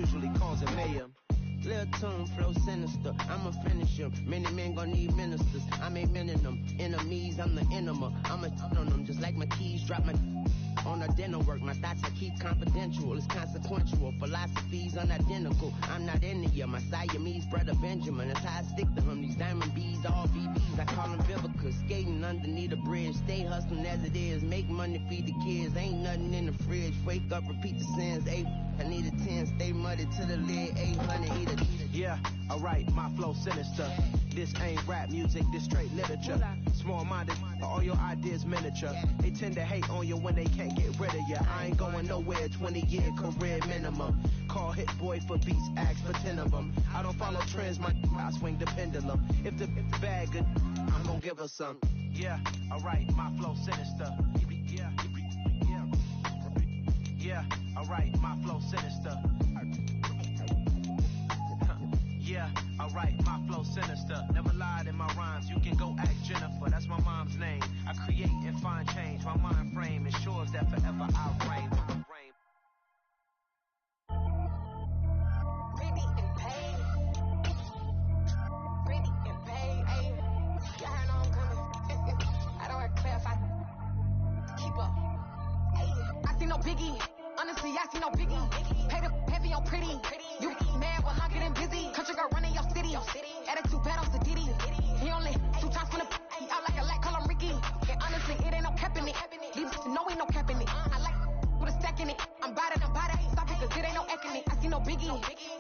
usually calls a mayor. Lil' tune, flow sinister, I'ma finish him. Many men gon' need ministers, I'm a men in them. Enemies, I'm the enema, I'ma on them. Just like my keys, drop my on a dinner work. My thoughts I keep confidential, it's consequential. Philosophies unidentical, I'm not in the year. My Siamese brother Benjamin, that's how I stick to him. These diamond bees, all VBs, I call them Vivica. Skating underneath the bridge, stay hustling as it is. Make money, feed the kids, ain't nothing in the fridge. Wake up, repeat the sins, I need a 10, stay muddy to the lid, 800, eat a. Yeah, alright, my flow sinister. This ain't rap music, this straight literature. Small-minded, all your ideas miniature. They tend to hate on you when they can't get rid of you. I ain't going nowhere, 20-year career minimum. Call Hit Boy for beats, ask for 10 of them. I don't follow trends, I swing the pendulum. If the bag good, I'm gonna give her some. Yeah, alright, my flow sinister. Yeah, alright, my flow sinister. Yeah, alright, my flow sinister. Never lied in my rhymes, you can go ask Jennifer, that's my mom's name. I create and find change, my mind frame ensures that forever I'll reign. Pretty and paid. Pretty and paid, ayy. Y'all know I'm coming. I don't have to clarify. Keep up. Ayy. I see no biggie. Honestly, I see no biggie. Pay the heavy on pretty. You mad while I'm getting busy. Country girl running your city. Attitude bad on the Diddy. He only 2 times from the he out like a light, call him Ricky. And honestly, it ain't no cap in it. These know ain't no cap in it. I like with a stack in it. I'm bout it. Stop it, cause it ain't no eck in it. I see no biggie.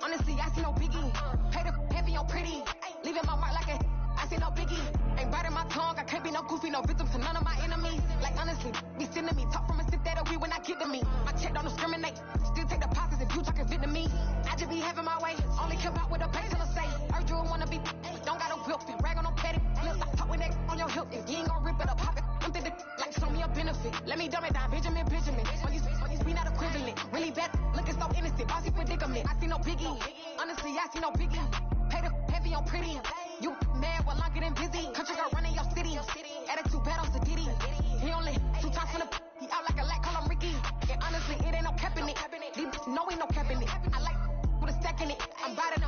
Honestly, I see no biggie. Pay the heavy on pretty. Leaving my mark like a I see no biggie. Ain't biting my tongue. I can't be no goofy, no victim to none of my enemies. Like honestly, be sending me talk from a sip that we when I get to me. My check don't discriminate. Still take deposits if you talking Vietnamese. I just be having my way. Only care about what the pay till I say. Heard you wanna be, don't got no whip. Rag on no petty. Flip, I talk with that on your hip. If you ain't gon' rip it up, pop it. I'm thinking like show me a benefit. Let me dumb it down, Benjamin. All these we not equivalent. Really bad, looking so innocent. Bossy predicament. I see no biggie. Honestly, I see no biggie. Pay the heavy on pretty. You mad while I'm getting busy. Country girl running your city. Attitude bad on the Diddy. He only 2 times from the he out like a light, call him Ricky. And honestly, it ain't no cap in it. These know ain't no cap in it. I like with a stack in it. I'm bout it.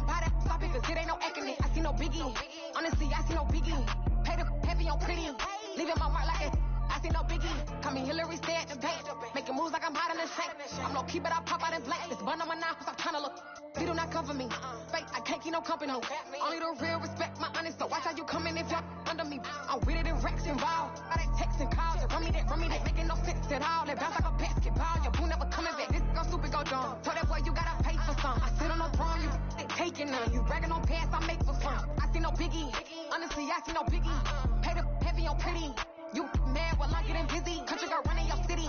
Stop it, cause it ain't no eck in it. I see no biggie. Honestly, I see no biggie. Pay the heavy on pretty. Leaving my mark like it. I see no biggie. Call me Hillary, stay at the bank. Making moves like I'm hot in the shank. I'm low key, but I pop out in blank. This bun on my knife, cause I'm tryna look. They do not cover me. Fake, I can't keep no company. Only the real respect my honest. So watch how you coming if y'all under me. I'm with it in Rex involved. All that text and calls. Run me that. Making no sense at all. They bounce like a basketball. Your boo never coming back. This gon' super go dumb. Told that boy you gotta pay for some. I sit on no throne, you taking none. You bragging on pants, I make for fun. I see no biggie. Honestly, I see no biggie. Pay the heavy on pretty. You mad while I'm getting busy. Country girl running your city.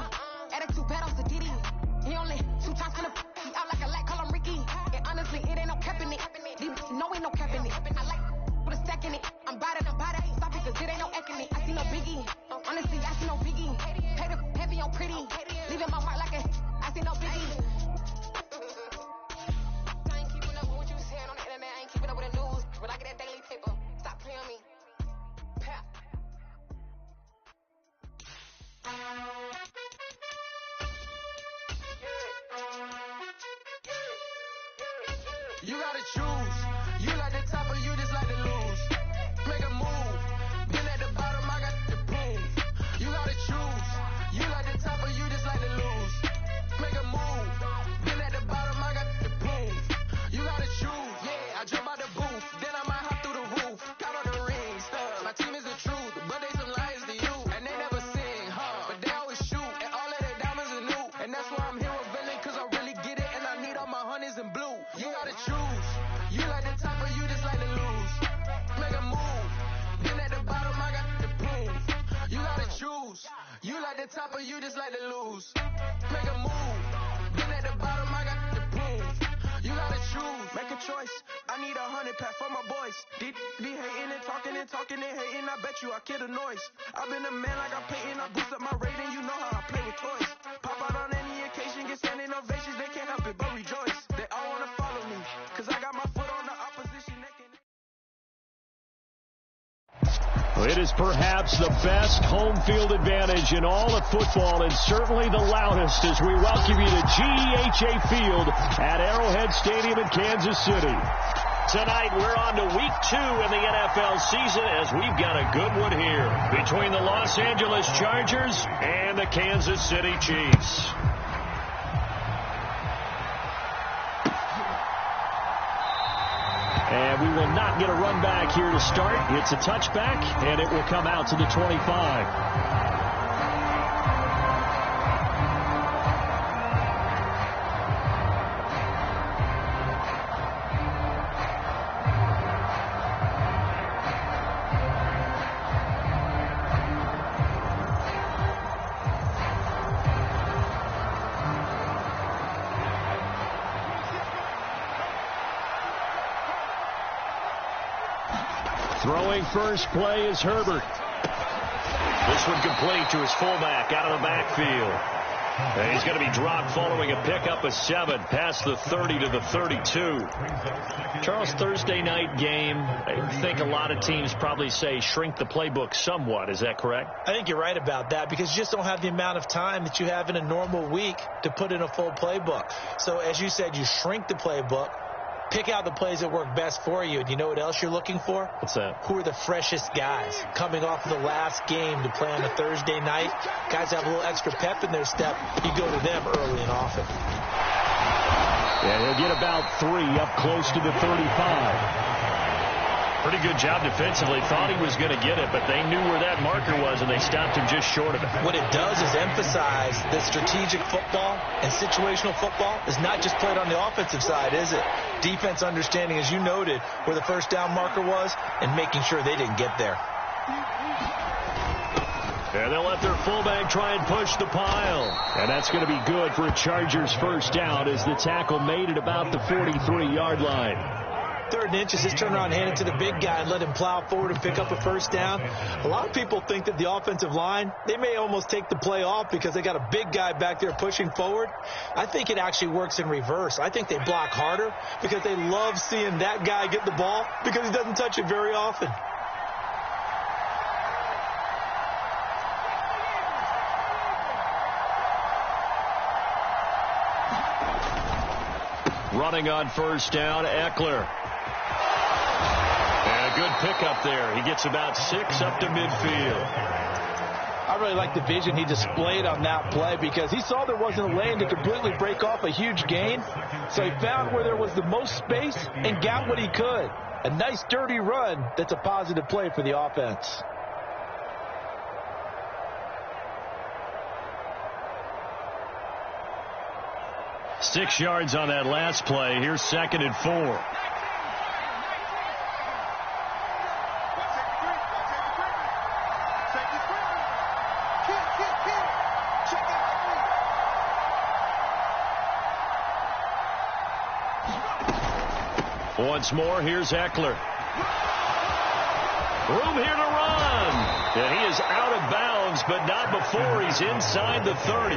Attitude bad on the Diddy. He only 2 times from the he out like a light, call him Ricky. And honestly, it ain't no cap in it. These know ain't no cap in it. I like with a stack in it. I'm bout it. Stop it, cause it ain't no eck in it. I see no biggie. Honestly, I see no biggie. Pay the heavy on pretty. Leaving my mark like a I see no biggie. I ain't keeping up with what you saying on the internet. I ain't keeping up with the news. But I get that daily paper. Stop playing me. Pap. You gotta choose. You like the top or you just like to lose. Make a move. Been at the bottom, I got the proof. You gotta choose. You like the top or you just like to lose. Make a move. Been at the bottom, I got the proof. You gotta choose. Yeah, I jump out the booth. Then I might hop through the roof. Count on the rings. My team is the truth, but they some liars to you. And they never sing, huh? But they always shoot. And all of their diamonds are new. And that's why I'm here with Villain, cause I really get it. And I need all my honeys in blue. You gotta choose. You like the top or you just like to lose. Make a move. Then at the bottom I got the proof. You gotta choose. You like the top or you just like to lose. Make a move. Then at the bottom I got the proof. You gotta choose. Make a choice. I need 100 pack for my boys. They hating and talking and hating. I bet you I kill the noise. I've been a man like I'm painting. I boost up my rating. You know how I play with toys. Pop out on any occasion. Get standing ovations. They can't help it but rejoice. They all wanna follow me. Cause I got my foot on the opposition. They can... It is perhaps the best home field advantage in all of football, and certainly the loudest, as we welcome you to GEHA Field at Arrowhead Stadium in Kansas City. Tonight, we're on to week 2 in the NFL season, as we've got a good one here between the Los Angeles Chargers and the Kansas City Chiefs. And we will not get a run back here to start. It's a touchback, and it will come out to the 25. Throwing first play is Herbert. This one complete to his fullback out of the backfield. And he's going to be dropped following a pickup of 7 past the 30 to the 32. Charles, Thursday night game, I think a lot of teams probably say shrink the playbook somewhat. Is that correct? I think you're right about that, because you just don't have the amount of time that you have in a normal week to put in a full playbook. So as you said, you shrink the playbook. Pick out the plays that work best for you. And you know what else you're looking for? What's that? Who are the freshest guys coming off of the last game to play on a Thursday night? Guys have a little extra pep in their step. You go to them early and often. Yeah, he'll get about 3 up close to the 35. Pretty good job defensively. Thought he was going to get it, but they knew where that marker was, and they stopped him just short of it. What it does is emphasize that strategic football and situational football is not just played on the offensive side, is it? Defense understanding, as you noted, where the first down marker was and making sure they didn't get there. And they'll let their fullback try and push the pile. And that's going to be good for a Chargers first down, as the tackle made it about the 43-yard line. 3rd and inches, just turn around and hand it to the big guy and let him plow forward and pick up a first down. A lot of people think that the offensive line, they may almost take the play off because they got a big guy back there pushing forward. I think it actually works in reverse. I think they block harder because they love seeing that guy get the ball because he doesn't touch it very often. Running on first down, Eckler. And a good pickup there. He gets about 6 up to midfield. I really like the vision he displayed on that play, because he saw there wasn't a lane to completely break off a huge gain. So he found where there was the most space and got what he could. A nice dirty run that's a positive play for the offense. Six yards on that last play. Here's 2nd and 4. Once more, here's Eckler. Room here to run. And he is out of bounds, but not before he's inside the 30.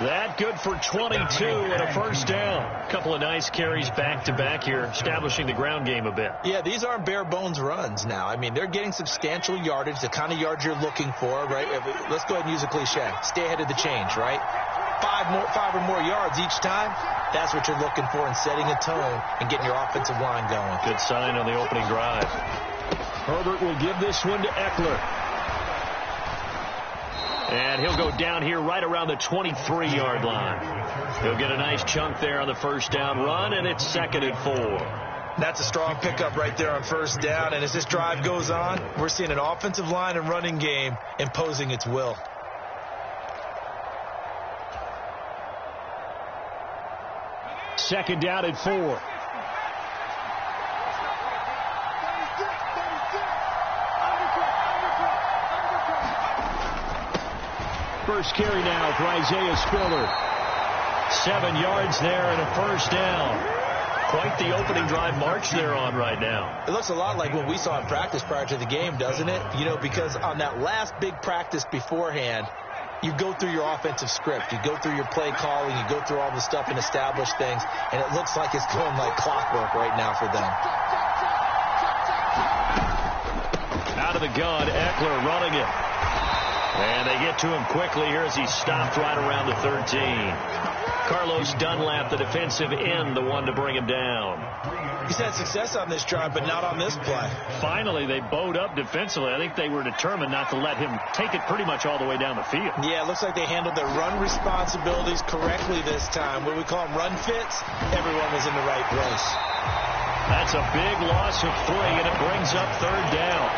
That good for 22 and a first down. A couple of nice carries back-to-back here, establishing the ground game a bit. Yeah, these aren't bare-bones runs now. I mean, they're getting substantial yardage, the kind of yards you're looking for, right? Let's go ahead and use a cliche. Stay ahead of the change, right? 5 or more yards each time. That's what you're looking for in setting a tone and getting your offensive line going. Good sign on the opening drive. Herbert will give this one to Eckler. And he'll go down here right around the 23-yard line. He'll get a nice chunk there on the first down run, and it's 2nd and 4. That's a strong pickup right there on first down. And as this drive goes on, we're seeing an offensive line and running game imposing its will. Second down and 4. First carry now for Isaiah Spiller. 7 yards there and a first down. Quite the opening drive march they're on right now. It looks a lot like what we saw in practice prior to the game, doesn't it? You know, because on that last big practice beforehand, you go through your offensive script. You go through your play calling. You go through all the stuff and establish things. And it looks like it's going like clockwork right now for them. Out of the gun, Eckler running it. And they get to him quickly here as he stopped right around the 13. Carlos Dunlap, the defensive end, the one to bring him down. He's had success on this drive, but not on this play. Finally, they bowed up defensively. I think they were determined not to let him take it pretty much all the way down the field. Yeah, it looks like they handled their run responsibilities correctly this time. What we call them run fits, everyone was in the right place. That's a big loss of 3, and it brings up 3rd down.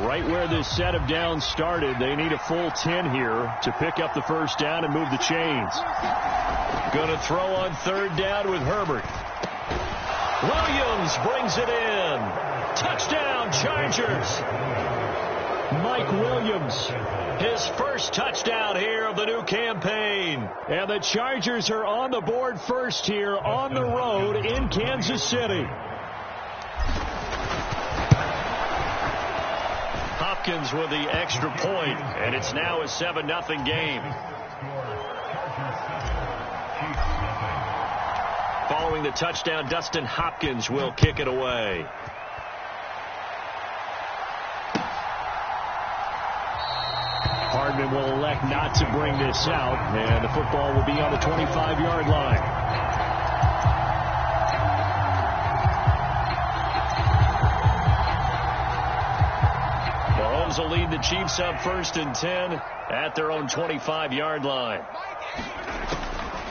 Right where this set of downs started, they need a full 10 here to pick up the first down and move the chains. Going to throw on 3rd down with Herbert. Williams brings it in. Touchdown, Chargers. Mike Williams, his first touchdown here of the new campaign. And the Chargers are on the board first here on the road in Kansas City. Hopkins with the extra point, and it's now a 7-0 game. Following the touchdown, Dustin Hopkins will kick it away. Hardman will elect not to bring this out, and the football will be on the 25-yard line. Will lead the Chiefs up 1st and 10 at their own 25-yard line.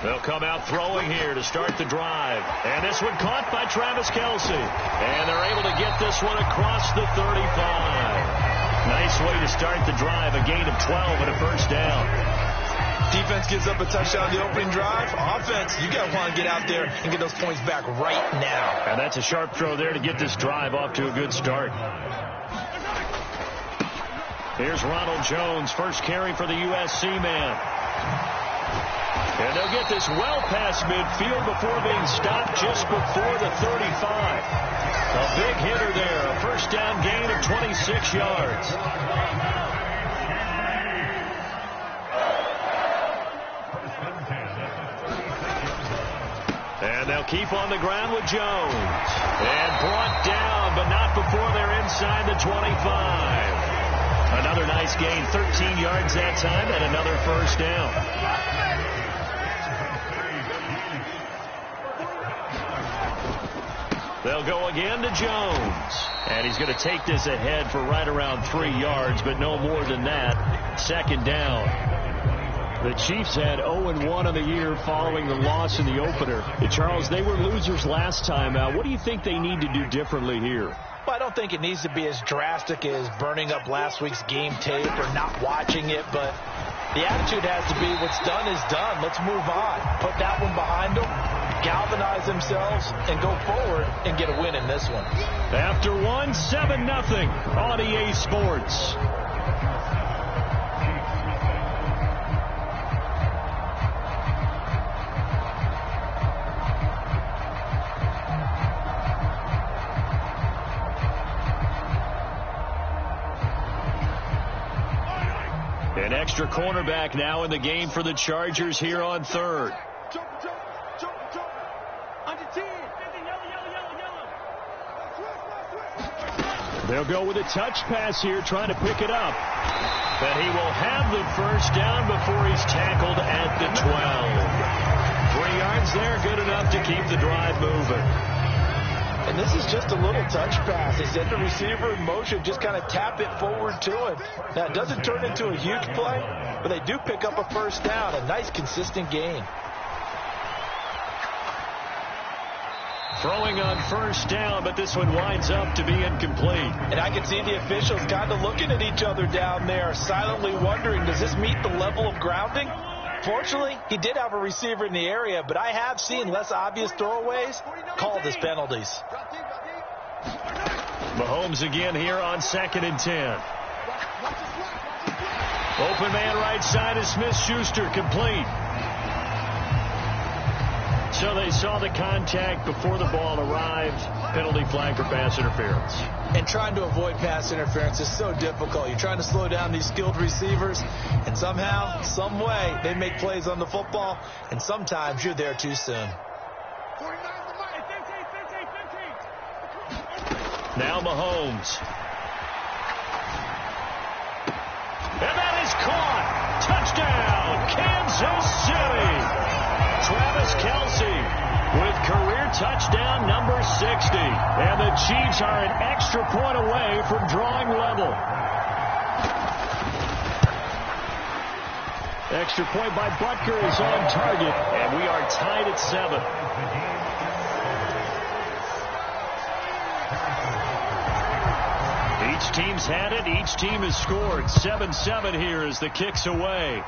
They'll come out throwing here to start the drive. And this one caught by Travis Kelce. And they're able to get this one across the 35. Nice way to start the drive. A gain of 12 and a first down. Defense gives up a touchdown on the opening drive. Offense, you got to want to get out there and get those points back right now. And that's a sharp throw there to get this drive off to a good start. Here's Ronald Jones, first carry for the USC man. And they'll get this well past midfield before being stopped just before the 35. A big hitter there, a first down gain of 26 yards. And they'll keep on the ground with Jones. And brought down, but not before they're inside the 25. Another nice gain, 13 yards that time, and another first down. They'll go again to Jones. And he's going to take this ahead for right around 3 yards, but no more than that. 2nd down. The Chiefs had 0-1 on the year following the loss in the opener. Charles, they were losers last time out. What do you think they need to do differently here? Well, I don't think it needs to be as drastic as burning up last week's game tape or not watching it, but the attitude has to be what's done is done. Let's move on. Put that one behind them, galvanize themselves, and go forward and get a win in this one. After 7-0 on EA Sports. An extra cornerback now in the game for the Chargers here on 3rd. They'll go with a touch pass here, trying to pick it up. But he will have the first down before he's tackled at the 12. 3 yards there, good enough to keep the drive moving. And this is just a little touch pass. They send the receiver in motion, just kind of tap it forward to him. Now, it doesn't turn into a huge play, but they do pick up a first down, a nice, consistent gain. Throwing on first down, but this one winds up to be incomplete. And I can see the officials kind of looking at each other down there, silently wondering, does this meet the level of grounding? Fortunately, he did have a receiver in the area, but I have seen less obvious throwaways called as penalties. Mahomes again here on 2nd and 10. Open man right side is Smith-Schuster, complete. So they saw the contact before the ball arrived. Penalty flag for pass interference. And trying to avoid pass interference is so difficult. You're trying to slow down these skilled receivers, and somehow, some way, they make plays on the football, and sometimes you're there too soon. Now Mahomes. And that is caught. Touchdown, Kansas City. Travis Kelce with career touchdown number 60. And the Chiefs are an extra point away from drawing level. Extra point by Butker is on target, and we are tied at 7. Each team's had it. Each team has scored. 7-7 here as the kick's away.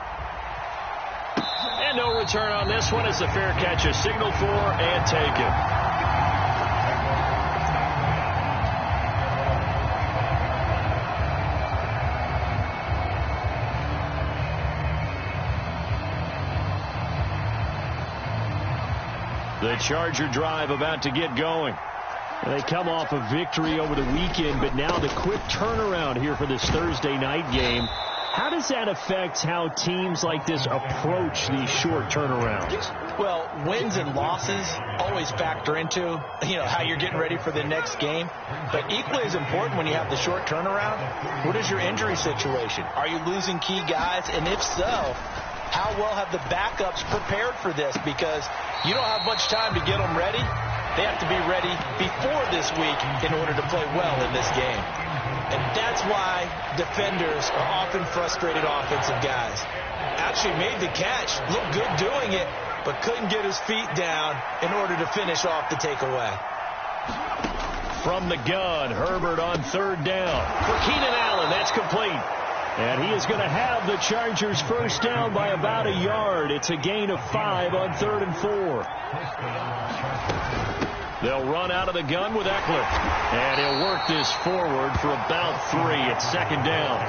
And no return on this one as the fair catch is signaled for and taken. The Charger drive about to get going. They come off a victory over the weekend, but now the quick turnaround here for this Thursday night game. How does that affect how teams like this approach these short turnarounds? Well, wins and losses always factor into, how you're getting ready for the next game. But equally as important when you have the short turnaround, what is your injury situation? Are you losing key guys? And if so, how well have the backups prepared for this? Because you don't have much time to get them ready. They have to be ready before this week in order to play well in this game. And that's why defenders are often frustrated offensive guys. Actually made the catch, looked good doing it, but couldn't get his feet down in order to finish off the takeaway. From the gun, Herbert on third down. For Keenan Allen, that's complete. And he is going to have the Chargers first down by about a yard. It's a gain of 5 on 3rd and 4. They'll run out of the gun with Eckler. And he'll work this forward for about 3 at second down.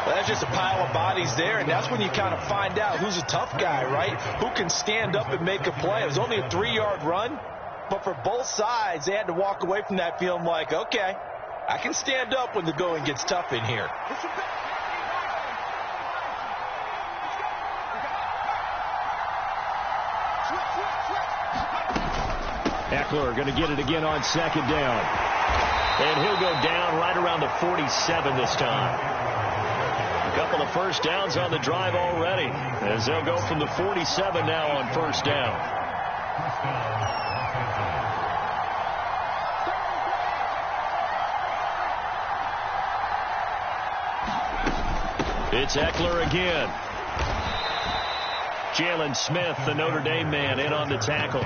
Well, that's just a pile of bodies there, and that's when you kind of find out who's a tough guy, right? Who can stand up and make a play. It was only a 3-yard run, but for both sides, they had to walk away from that feeling like, okay, I can stand up when the going gets tough in here. Eckler going to get it again on second down. And he'll go down right around the 47 this time. A couple of first downs on the drive already, as they'll go from the 47 now on first down. It's Eckler again. Jalen Smith, the Notre Dame man, in on the tackle.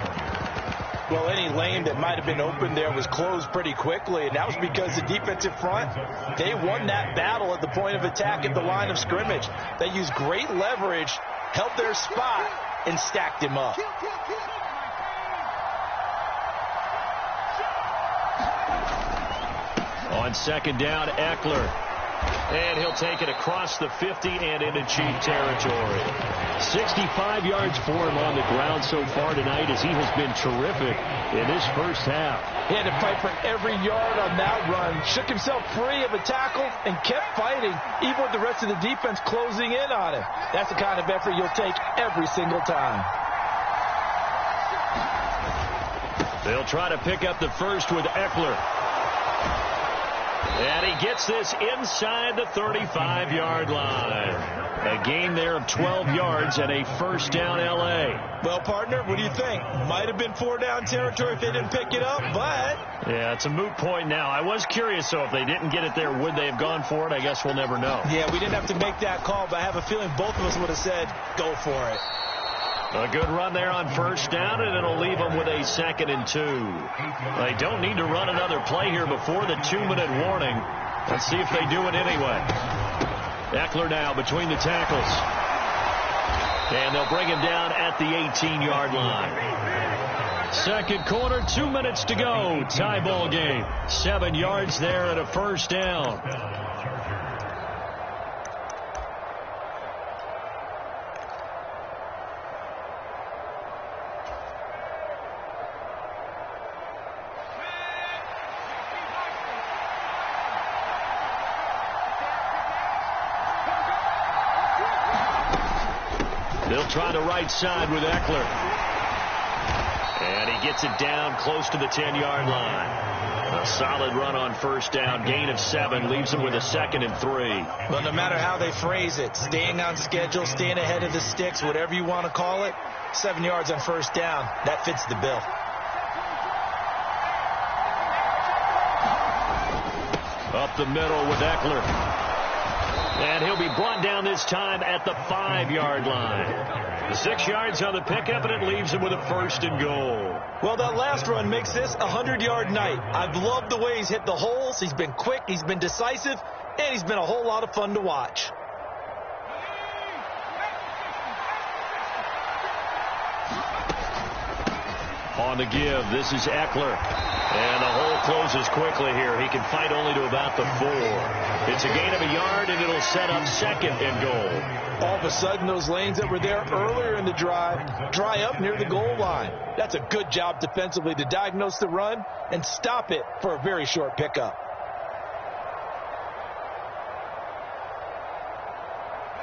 Well, any lane that might have been open there was closed pretty quickly, and that was because the defensive front, they won that battle at the point of attack at the line of scrimmage. They used great leverage, held their spot, and stacked him up. On second down, Eckler. And he'll take it across the 50 and into Chief territory. 65 yards for him on the ground so far tonight, as he has been terrific in this first half. He had to fight for every yard on that run. Shook himself free of a tackle and kept fighting, even with the rest of the defense closing in on him. That's the kind of effort you'll take every single time. They'll try to pick up the first with Eckler. And he gets this inside the 35-yard line. A gain there of 12 yards and a first down L.A. Well, partner, what do you think? Might have been 4-down territory if they didn't pick it up, but... Yeah, it's a moot point now. I was curious, though, if they didn't get it there, would they have gone for it? I guess we'll never know. Yeah, we didn't have to make that call, but I have a feeling both of us would have said, go for it. A good run there on first down, and it'll leave them with a 2nd and 2. They don't need to run another play here before the 2-minute warning. Let's see if they do it anyway. Eckler now between the tackles. And they'll bring him down at the 18-yard line. Second quarter, 2 minutes to go. Tie ball game. 7 yards there and a first down. He'll try the right side with Eckler. And he gets it down close to the 10-yard line. A solid run on first down. Gain of 7 leaves him with a 2nd and 3. Well, no matter how they phrase it, staying on schedule, staying ahead of the sticks, whatever you want to call it, 7 yards on first down, that fits the bill. Up the middle with Eckler. And he'll be brought down this time at the 5-yard line. The 6 yards on the pickup, and it leaves him with a 1st and goal. Well, that last run makes this a 100-yard night. I've loved the way he's hit the holes. He's been quick, he's been decisive, and he's been a whole lot of fun to watch. On the give, this is Eckler. And the hole closes quickly here. He can fight only to about the 4. It's a gain of a yard, and it'll set up 2nd and goal. All of a sudden, those lanes that were there earlier in the drive dry up near the goal line. That's a good job defensively to diagnose the run and stop it for a very short pickup.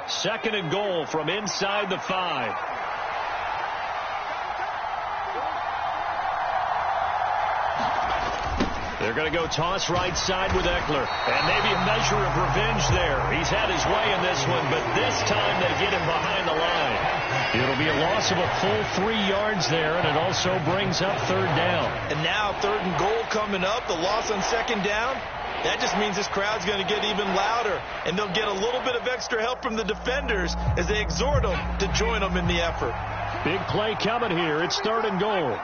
2nd and goal from inside the 5. They're going to go toss right side with Eckler. And maybe a measure of revenge there. He's had his way in this one, but this time they get him behind the line. It'll be a loss of a full 3 yards there, and it also brings up 3rd down. And now 3rd and goal coming up, the loss on 2nd down. That just means this crowd's going to get even louder, and they'll get a little bit of extra help from the defenders as they exhort them to join them in the effort. Big play coming here. It's 3rd and goal.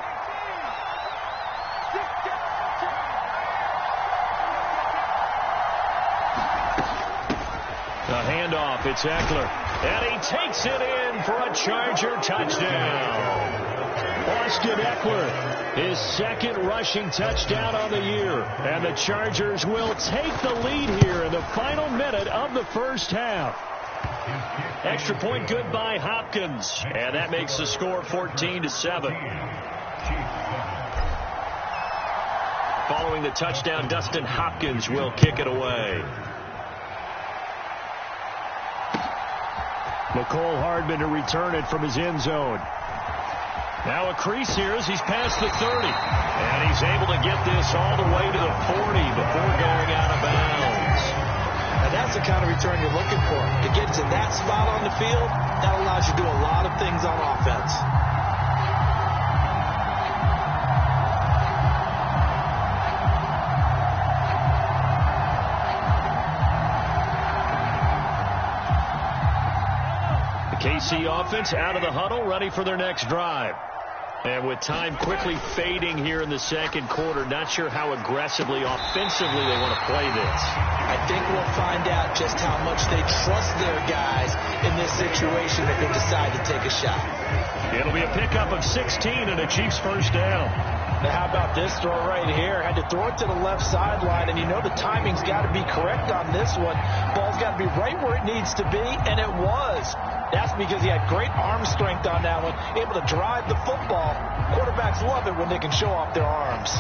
The handoff, it's Eckler. And he takes it in for a Charger touchdown. Austin Eckler, his 2nd rushing touchdown on the year. And the Chargers will take the lead here in the final minute of the first half. Extra point good by Hopkins. And that makes the score 14-7. Following the touchdown, Dustin Hopkins will kick it away. McCole Hardman to return it from his end zone. Now a crease here as he's past the 30. And he's able to get this all the way to the 40 before going out of bounds. Now that's the kind of return you're looking for. To get to that spot on the field, that allows you to do a lot of things on offense. KC offense out of the huddle, ready for their next drive. And with time quickly fading here in the 2nd quarter, not sure how aggressively, offensively they want to play this. I think we'll find out just how much they trust their guys in this situation if they decide to take a shot. It'll be a pickup of 16 and a Chiefs 1st down. Now how about this throw right here? Had to throw it to the left sideline, and you know the timing's got to be correct on this one. Ball's got to be right where it needs to be, and it was. That's because he had great arm strength on that one, able to drive the football. Quarterbacks love it when they can show off their arms.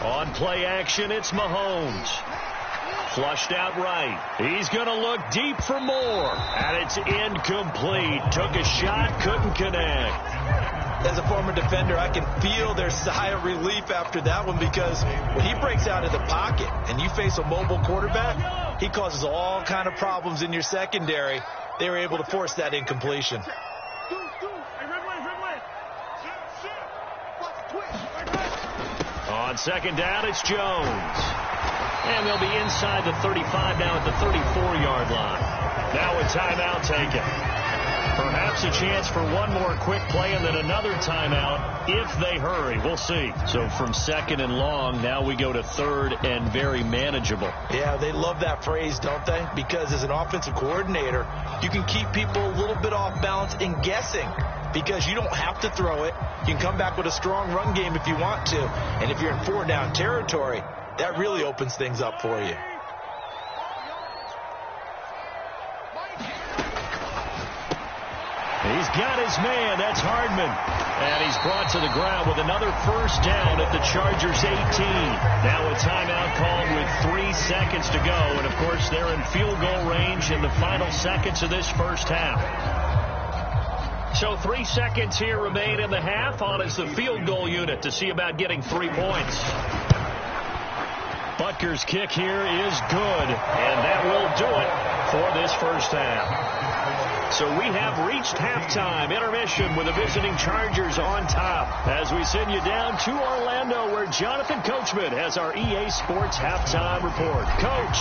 On play action, it's Mahomes. Flushed out right. He's going to look deep for more. And it's incomplete. Took a shot, couldn't connect. As a former defender, I can feel their sigh of relief after that one, because when he breaks out of the pocket and you face a mobile quarterback, he causes all kind of problems in your secondary. They were able to force that incompletion. On 2nd down, it's Jones. And they'll be inside the 35 now at the 34-yard line. Now a timeout taken. Perhaps a chance for one more quick play and then another timeout if they hurry. We'll see. So from 2nd and long, now we go to 3rd and very manageable. Yeah, they love that phrase, don't they? Because as an offensive coordinator, you can keep people a little bit off balance and guessing, because you don't have to throw it. You can come back with a strong run game if you want to. And if you're in 4-down territory, that really opens things up for you. He's got his man. That's Hardman. And he's brought to the ground with another first down at the Chargers' 18. Now a timeout called with 3 seconds to go. And, of course, they're in field goal range in the final seconds of this first half. So 3 seconds here remain in the half. On is the field goal unit to see about getting 3 points. Butker's kick here is good. And that will do it for this first half. So we have reached halftime intermission with the visiting Chargers on top as we send you down to Orlando where Jonathan Coachman has our EA Sports halftime report. Coach,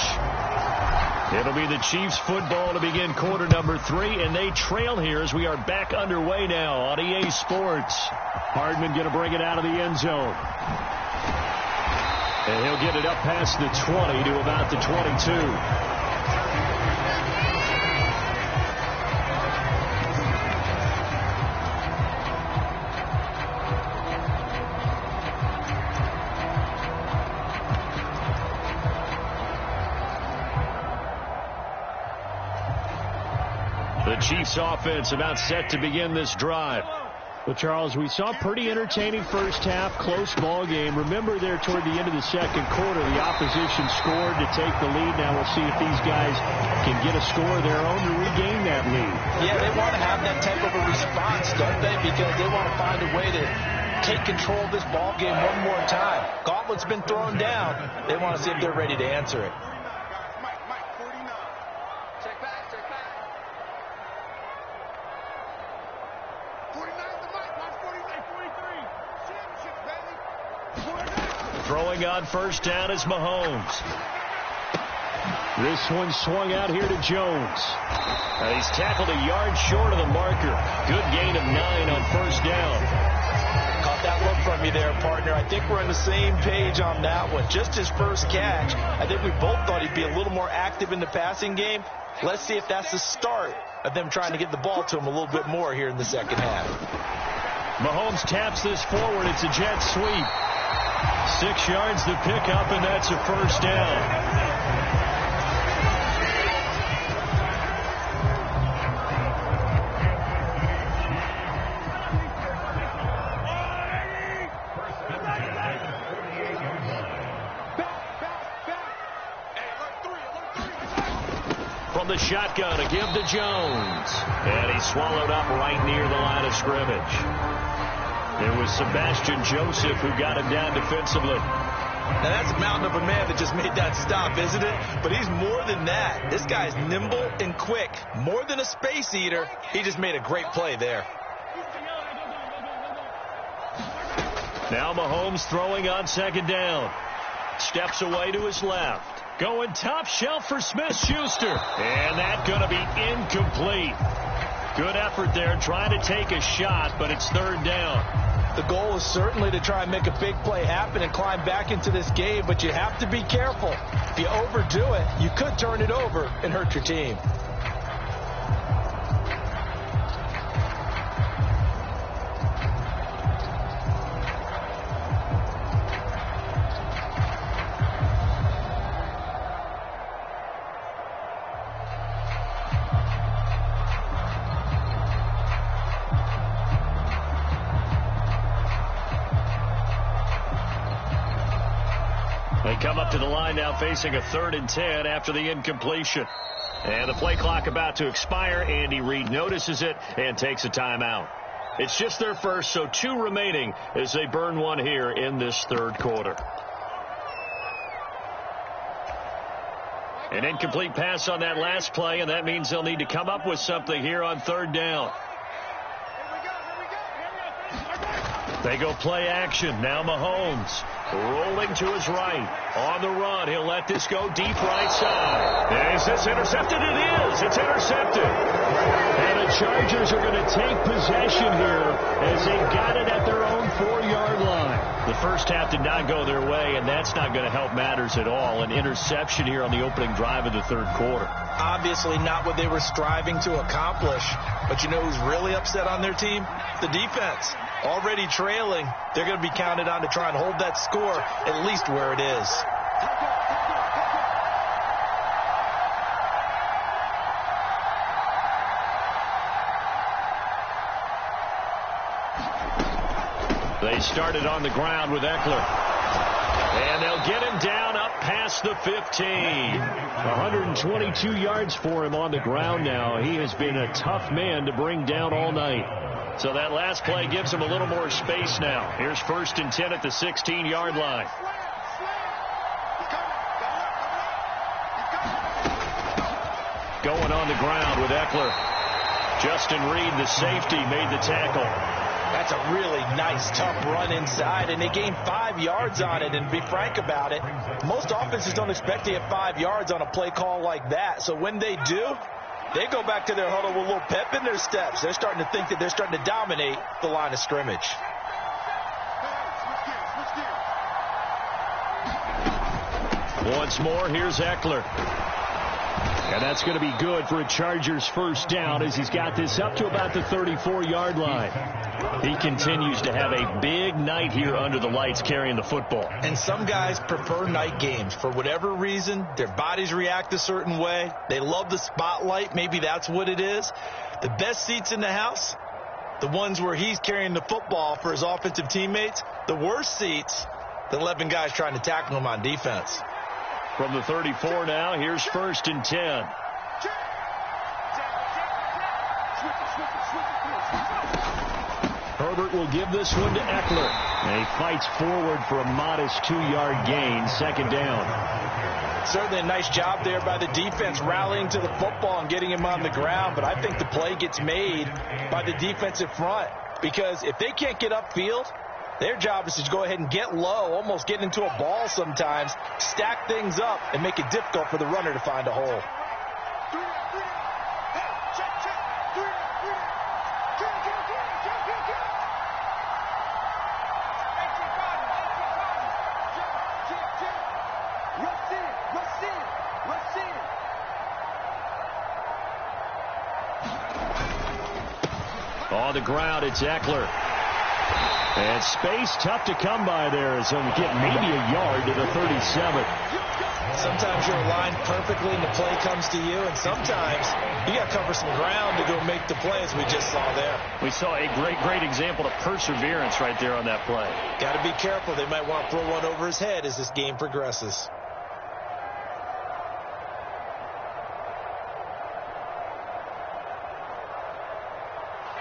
it'll be the Chiefs football to begin quarter number 3, and they trail here as we are back underway now on EA Sports. Hardman going to bring it out of the end zone. And he'll get it up past the 20 to about the 22. The Chiefs offense about set to begin this drive. Well, Charles, we saw a pretty entertaining first half, close ball game. Remember there toward the end of the second quarter, the opposition scored to take the lead. Now we'll see if these guys can get a score of their own to regain that lead. Yeah, they want to have that type of a response, don't they? Because they want to find a way to take control of this ball game one more time. Gauntlet's been thrown down. They want to see if they're ready to answer it. Throwing on first down is Mahomes. This one swung out here to Jones. He's tackled a yard short of the marker. Good gain of 9 on first down. Caught that look from you there, partner. I think we're on the same page on that one. Just his first catch. I think we both thought he'd be a little more active in the passing game. Let's see if that's the start of them trying to get the ball to him a little bit more here in the second half. Mahomes taps this forward. It's a jet sweep. 6 yards to pick up, and that's a first down. From the shotgun, a give to Jones. And he's swallowed up right near the line of scrimmage. It was Sebastian Joseph who got him down defensively. Now that's a mountain of a man that just made that stop, isn't it? But he's more than that. This guy's nimble and quick. More than a space eater. He just made a great play there. Now Mahomes throwing on second down. Steps away to his left. Going top shelf for Smith-Schuster. And that's going to be incomplete. Good effort there, trying to take a shot, but it's third down. The goal is certainly to try and make a big play happen and climb back into this game, but you have to be careful. If you overdo it, you could turn it over and hurt your team. They come up to the line now facing a 3rd and 10 after the incompletion. And the play clock about to expire. Andy Reid notices it and takes a timeout. It's just their first, so 2 remaining as they burn one here in this third quarter. An incomplete pass on that last play, and that means they'll need to come up with something here on third down. They go play action. Now Mahomes rolling to his right. On the run. He'll let this go deep right side. Is this intercepted? It is. It's intercepted. And the Chargers are going to take possession here as they got it at their own 4-yard line. The first half did not go their way, and that's not going to help matters at all. An interception here on the opening drive of the third quarter. Obviously not what they were striving to accomplish. But you know who's really upset on their team? The defense. Already trailing, they're going to be counted on to try and hold that score at least where it is. started on the ground with Eckler. And they'll get him down up past the 15. 122 yards for him on the ground now. He has been a tough man to bring down all night. So that last play gives him a little more space now. Here's 1st and 10 at the 16-yard line. Going on the ground with Eckler. Justin Reed, the safety, made the tackle. That's a really nice, tough run inside, and they gained 5 yards on it. And to be frank about it, most offenses don't expect to get 5 yards on a play call like that. So when they do, they go back to their huddle with a little pep in their steps. They're starting to think that they're starting to dominate the line of scrimmage. Once more, here's Eckler. And that's going to be good for a Chargers first down as he's got this up to about the 34-yard line. He continues to have a big night here under the lights carrying the football. And some guys prefer night games. For whatever reason, their bodies react a certain way. They love the spotlight. Maybe that's what it is. The best seats in the house, the ones where he's carrying the football for his offensive teammates. The worst seats, the 11 guys trying to tackle him on defense. From the 34 now, here's 1st and 10. Herbert will give this one to Eckler. And he fights forward for a modest 2-yard gain, 2nd down. Certainly a nice job there by the defense rallying to the football and getting him on the ground. But I think the play gets made by the defensive front. Because if they can't get upfield, their job is to go ahead and get low, almost get into a ball sometimes, stack things up, and make it difficult for the runner to find a hole. On the ground, it's Eckler. And space tough to come by there as he'll get maybe a yard to the 37. Sometimes you're aligned perfectly and the play comes to you, and sometimes you got to cover some ground to go make the play, as we just saw there. We saw a great example of perseverance right there on that play. Got to be careful. They might want to throw one over his head as this game progresses.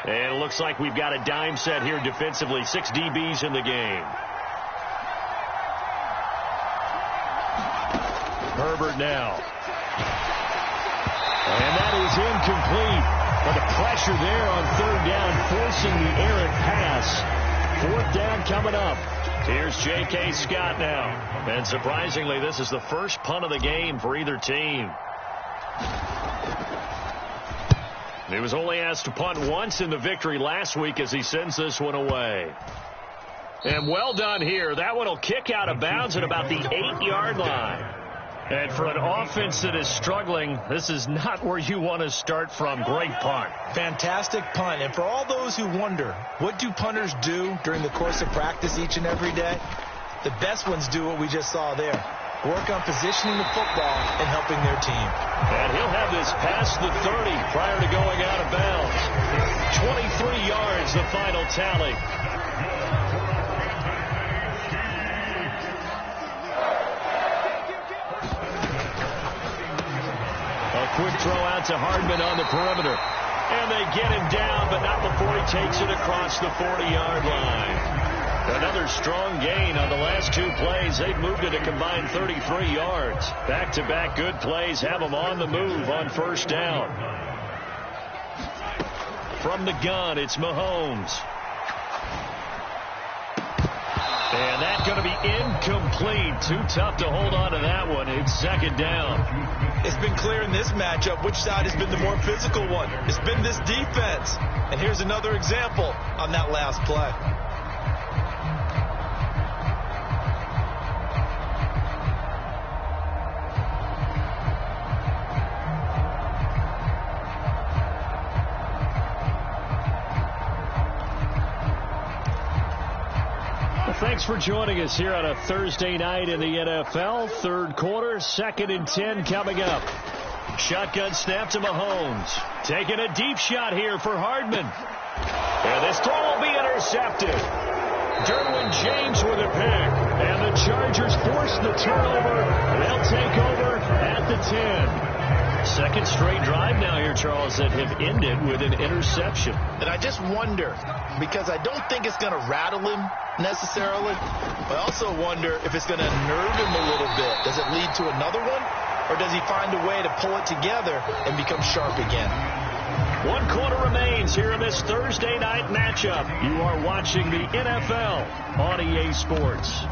And it looks like we've got a dime set here defensively. 6 DBs in the game. Herbert now. And that is incomplete. But the pressure there on 3rd down, forcing the errant pass. 4th down coming up. Here's J.K. Scott now. And surprisingly, this is the first punt of the game for either team. He was only asked to punt once in the victory last week as he sends this one away. And well done here. That one will kick out of bounds at about the 8-yard line. And for an offense that is struggling, this is not where you want to start from. Great punt. Fantastic punt. And for all those who wonder, what do punters do during the course of practice each and every day? The best ones do what we just saw there. Work on positioning the football and helping their team. And he'll have this past the 30 prior to going out of bounds. 23 yards, the final tally. A quick throw out to Hardman on the perimeter. And they get him down, but not before he takes it across the 40-yard line. Another strong gain on the last 2 plays. They've moved it a combined 33 yards. Back-to-back good plays have them on the move on 1st down. From the gun, it's Mahomes. And that's going to be incomplete. Too tough to hold on to that one. It's 2nd down. It's been clear in this matchup which side has been the more physical one. It's been this defense. And here's another example on that last play. Thanks for joining us here on a Thursday night in the NFL. 3rd quarter, 2nd and 10 coming up. Shotgun snap to Mahomes. Taking a deep shot here for Hardman. And this throw will be intercepted. Derwin James with a pick. And the Chargers force the turnover. They'll take over at the 10. Second straight drive now here, Charles, that have ended with an interception. And I just wonder, because I don't think it's going to rattle him necessarily, but I also wonder if it's going to nerve him a little bit. Does it lead to another one? Or does he find a way to pull it together and become sharp again? 1 quarter remains here in this Thursday night matchup. You are watching the NFL on EA Sports.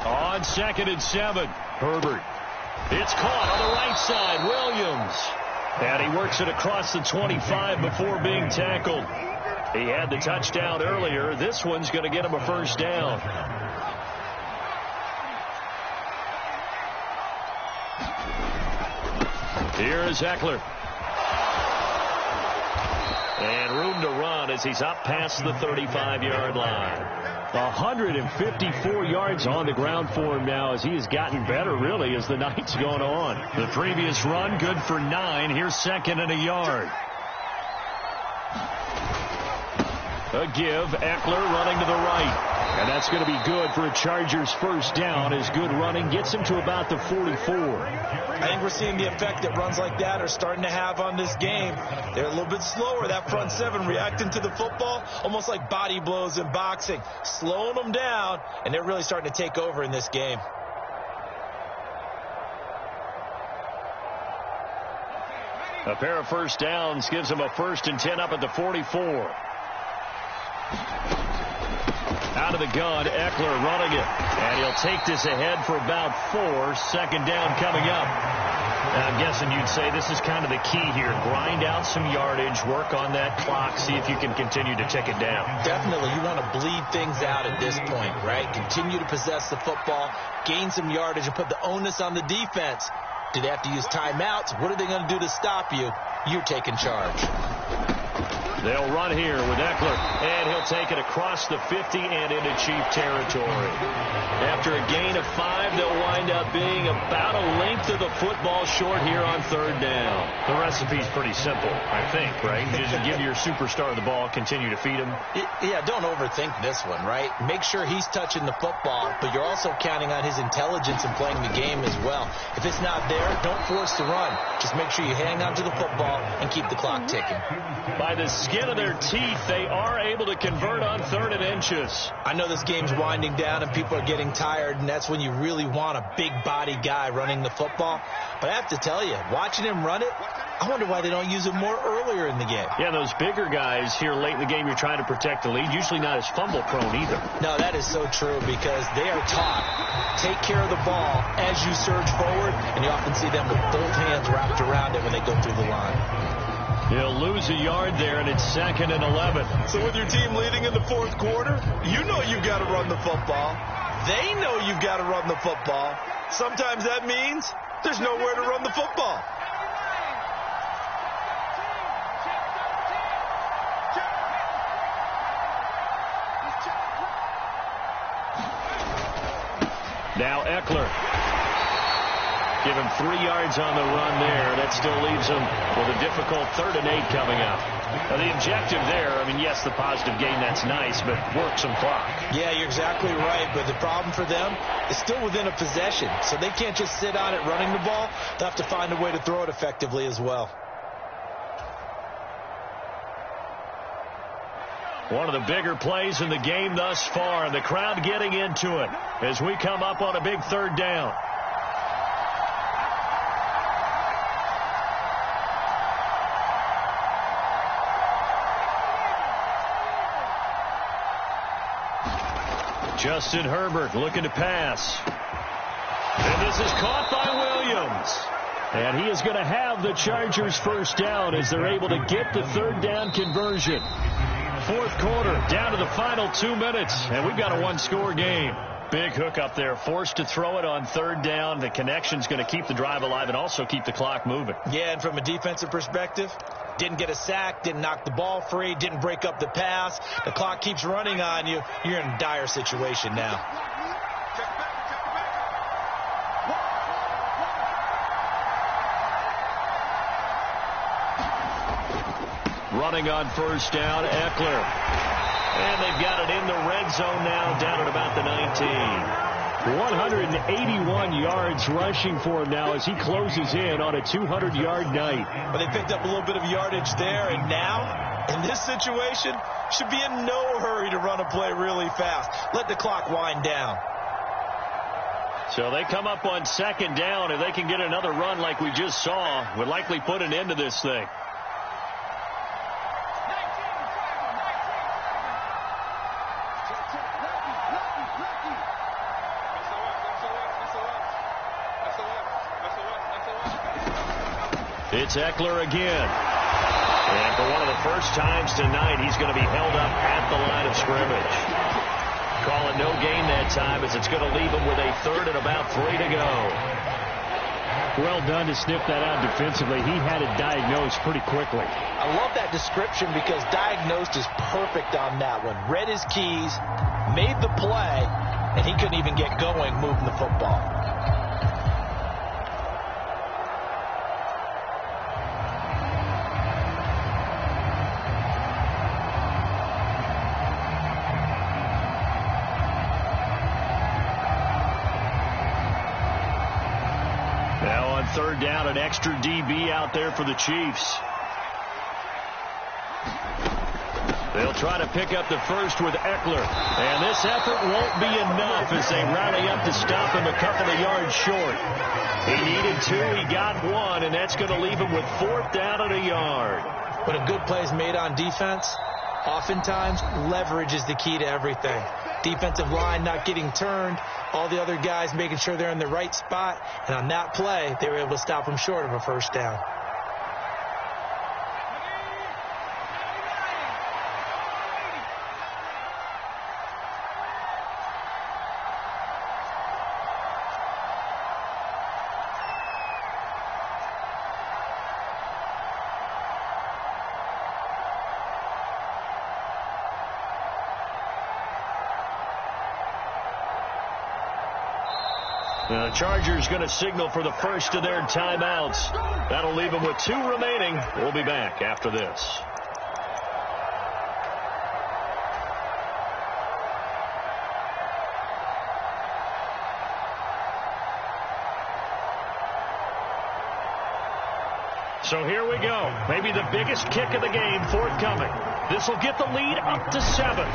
On 2nd and 7, Herbert. It's caught on the right side, Williams. And he works it across the 25 before being tackled. He had the touchdown earlier. This one's going to get him a first down. Here is Eckler. And room to run as he's up past the 35-yard line. 154 yards on the ground for him now as he has gotten better, really, as the night's gone on. The previous run, good for 9. Here's 2nd and a yard. A give. Eckler running to the right. And that's going to be good for a Chargers first down as good running gets him to about the 44. I think we're seeing the effect that runs like that are starting to have on this game. They're a little bit slower, that front 7, reacting to the football, almost like body blows in boxing, slowing them down, and they're really starting to take over in this game. A pair of first downs gives him a 1st and 10 up at the 44. Out of the gun, Eckler running it. And he'll take this ahead for about 4. 2nd down coming up. And I'm guessing you'd say this is kind of the key here. Grind out some yardage, work on that clock, see if you can continue to tick it down. Definitely. You want to bleed things out at this point, right? Continue to possess the football, gain some yardage, and put the onus on the defense. Do they have to use timeouts? What are they going to do to stop you? You're taking charge. They'll run here with Eckler, and he'll take it across the 50 and into Chief territory. After a gain of 5, they'll wind up being about a length of the football short here on 3rd down. The recipe's pretty simple, I think, right? Just give your superstar the ball, continue to feed him. Yeah, don't overthink this one, right? Make sure he's touching the football, but you're also counting on his intelligence in playing the game as well. If it's not there, don't force the run. Just make sure you hang on to the football and keep the clock ticking. By the skin of their teeth, they are able to convert on 3rd and inches. I know this game's winding down and people are getting tired, and that's when you really want a big body guy running the football. But I have to tell you, watching him run it, I wonder why they don't use him more earlier in the game. Yeah, those bigger guys here late in the game, you're trying to protect the lead, usually not as fumble prone either. No, that is so true because they are taught, take care of the ball as you surge forward, and you often see them with both hands wrapped around it when they go through the line. He'll lose a yard there, and it's 2nd and 11. So with your team leading in the 4th quarter, you know you've got to run the football. They know you've got to run the football. Sometimes that means there's nowhere to run the football. Now Eckler. Give him 3 yards on the run there. That still leaves him with a difficult 3rd and 8 coming up. Now the objective there, I mean, yes, the positive gain, that's nice, but work some clock. Yeah, you're exactly right, but the problem for them is still within a possession, so they can't just sit on it running the ball. They'll have to find a way to throw it effectively as well. One of the bigger plays in the game thus far, and the crowd getting into it as we come up on a big 3rd down. Justin Herbert looking to pass. And this is caught by Williams. And he is going to have the Chargers first down as they're able to get the 3rd down conversion. 4th quarter, down to the final 2 minutes, and we've got a 1-score game. Big hook up there, forced to throw it on 3rd down. The connection's going to keep the drive alive and also keep the clock moving. Yeah, and from a defensive perspective, Didn't get a sack, didn't knock the ball free, didn't break up the pass. The clock keeps running on you. You're in a dire situation now. Running on first down, Eckler. And they've got it in the red zone now, down at about the 19. 181 yards rushing for him now as he closes in on a 200-yard night. But they picked up a little bit of yardage there, and now, in this situation, should be in no hurry to run a play really fast. Let the clock wind down. So they come up on second down. If they can get another run like we just saw, would likely put an end to this thing. It's Eckler again. And for one of the first times tonight, he's going to be held up at the line of scrimmage. Call it no gain that time as it's going to leave him with a third and about 3 to go. Well done to sniff that out defensively. He had it diagnosed pretty quickly. I love that description because diagnosed is perfect on that one. Read his keys, made the play, and he couldn't even get going moving the football. Third down, an extra DB out there for the Chiefs. They'll try to pick up the first with Eckler. And this effort won't be enough as they rally up to stop him a couple of yards short. He needed 2, he got 1, and that's going to leave him with 4th down and a yard. When a good play is made on defense, oftentimes leverage is the key to everything. Defensive line not getting turned, all the other guys making sure they're in the right spot, and on that play, they were able to stop them short of a first down. The Chargers going to signal for the first of their timeouts. That'll leave them with 2 remaining. We'll be back after this. So here we go. Maybe the biggest kick of the game forthcoming. This will get the lead up to 7.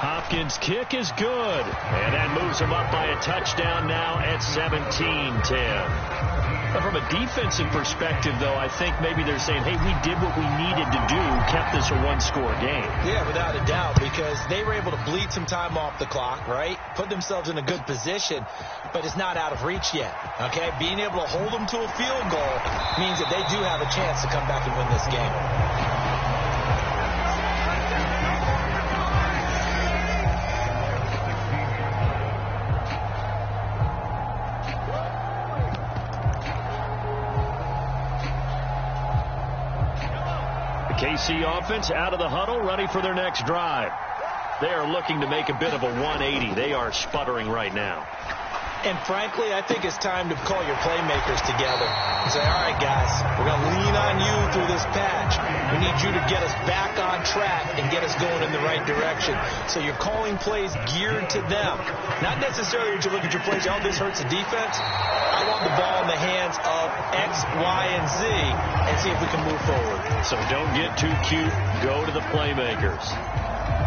Hopkins' kick is good. And that moves him up by a touchdown now at 17-10. But from a defensive perspective, though, I think maybe they're saying, hey, we did what we needed to do, kept this a 1-score game. Yeah, without a doubt, because they were able to bleed some time off the clock, right? Put themselves in a good position, but it's not out of reach yet, okay? Being able to hold them to a field goal means that they do have a chance to come back and win this game. KC offense out of the huddle, ready for their next drive. They are looking to make a bit of a 180. They are sputtering right now. And frankly, I think it's time to call your playmakers together and say, all right, guys, we're going to lean on you through this patch. We need you to get us back on track and get us going in the right direction. So you're calling plays geared to them. Not necessarily that you look at your plays, oh, this hurts the defense. I want the ball in the hands of X, Y, and Z and see if we can move forward. So don't get too cute. Go to the playmakers.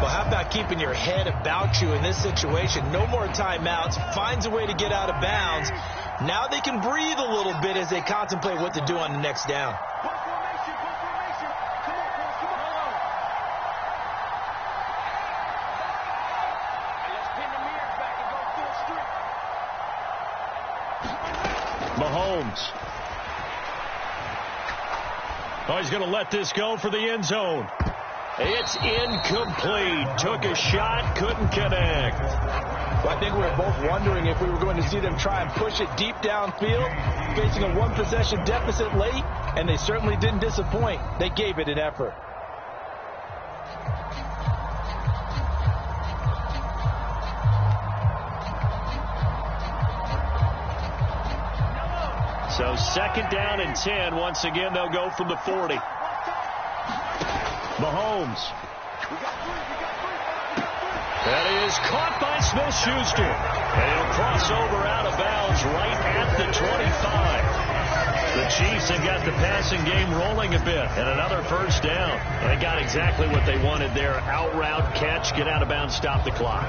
Well, how about keeping your head about you in this situation? No more timeouts. Finds a way to get out of bounds. Now they can breathe a little bit as they contemplate what to do on the next down. Mahomes. Oh, he's going to let this go for the end zone. It's incomplete. Took a shot, couldn't connect. Well, I think we were both wondering if we were going to see them try and push it deep downfield, facing a one-possession deficit late, and they certainly didn't disappoint. They gave it an effort. So 2nd down and 10. Once again, they'll go from the 40. Mahomes. That is caught by Smith-Schuster. And he'll cross over out of bounds right at the 25. The Chiefs have got the passing game rolling a bit. And another 1st down. They got exactly what they wanted there. Out route, catch, get out of bounds, stop the clock.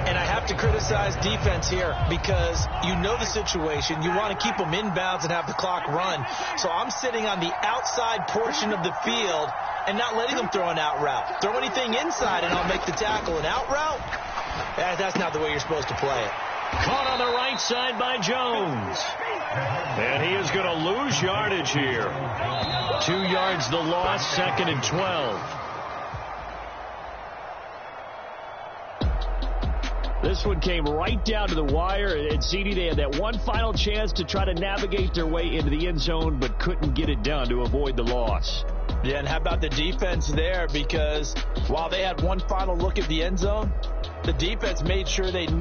And I have to criticize defense here because you know the situation. You want to keep them inbounds and have the clock run. So I'm sitting on the outside portion of the field and not letting them throw an out route. Throw anything inside and I'll make the tackle. An out route? That's not the way you're supposed to play it. Caught on the right side by Jones. And he is going to lose yardage here. 2 yards the loss, 2nd and 12. This one came right down to the wire, and CD, they had that one final chance to try to navigate their way into the end zone, but couldn't get it done to avoid the loss. Yeah, and how about the defense there? Because while they had one final look at the end zone, the defense made sure they